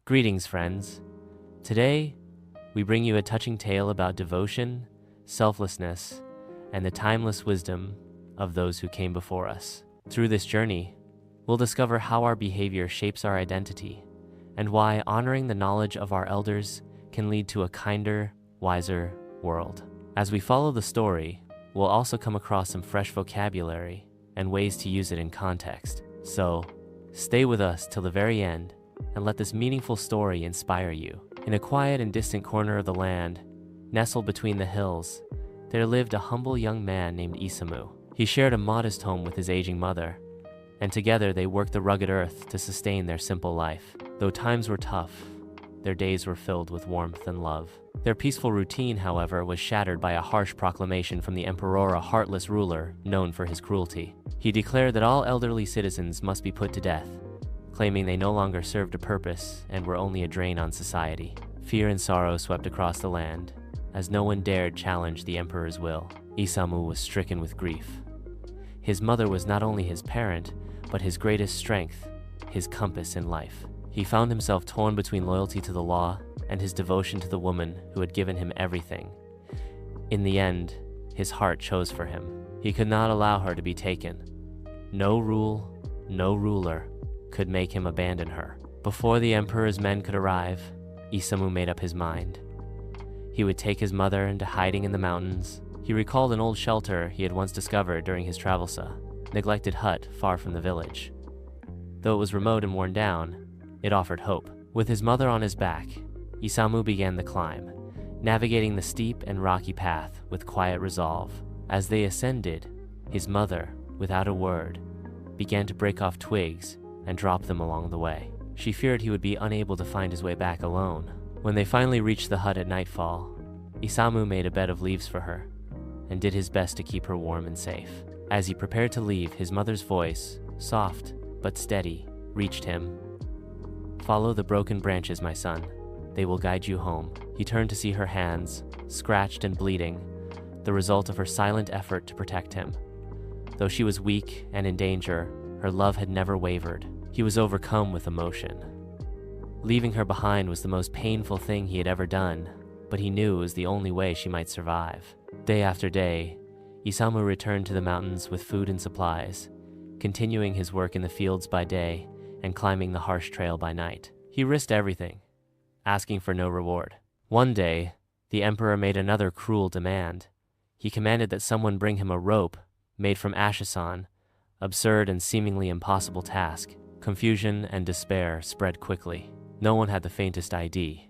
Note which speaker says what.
Speaker 1: Greetings, friends. Today, we bring you a touching tale about devotion, selflessness, and the timeless wisdom of those who came before us. Through this journey, we'll discover how our behavior shapes our identity and why honoring the knowledge of our elders can lead to a kinder, wiser world. As we follow the story, we'll also come across some fresh vocabulary and ways to use it in context. So, stay with us till the very end and let this meaningful story inspire you. In a quiet and distant corner of the land, nestled between the hills, there lived a humble young man named Isamu. He shared a modest home with his aging mother, and together they worked the rugged earth to sustain their simple life. Though times were tough, their days were filled with warmth and love. Their peaceful routine, however, was shattered by a harsh proclamation from the emperor, a heartless ruler known for his cruelty. He declared that all elderly citizens must be put to death, claiming they no longer served a purpose and were only a drain on society. Fear and sorrow swept across the land, as no one dared challenge the emperor's will. Isamu was stricken with grief. His mother was not only his parent, but his greatest strength, his compass in life. He found himself torn between loyalty to the law and his devotion to the woman who had given him everything. In the end, his heart chose for him. He could not allow her to be taken. No rule, no ruler could make him abandon her. Before the emperor's men could arrive, Isamu made up his mind. He would take his mother into hiding in the mountains. He recalled an old shelter he had once discovered during his travels, a neglected hut far from the village. Though it was remote and worn down, it offered hope. With his mother on his back, Isamu began the climb, navigating the steep and rocky path with quiet resolve. As they ascended, his mother, without a word, began to break off twigs and drop them along the way. She feared he would be unable to find his way back alone. When they finally reached the hut at nightfall, Isamu made a bed of leaves for her and did his best to keep her warm and safe. As he prepared to leave, his mother's voice, soft but steady, reached him. "Follow the broken branches, my son. They will guide you home." He turned to see her hands, scratched and bleeding, the result of her silent effort to protect him. Though she was weak and in danger, her love had never wavered. He was overcome with emotion. Leaving her behind was the most painful thing he had ever done, but he knew it was the only way she might survive. Day after day, Isamu returned to the mountains with food and supplies, continuing his work in the fields by day and climbing the harsh trail by night. He risked everything, asking for no reward. One day, the emperor made another cruel demand. He commanded that someone bring him a rope made from ashesan, absurd and seemingly impossible task. Confusion and despair spread quickly. No one had the faintest idea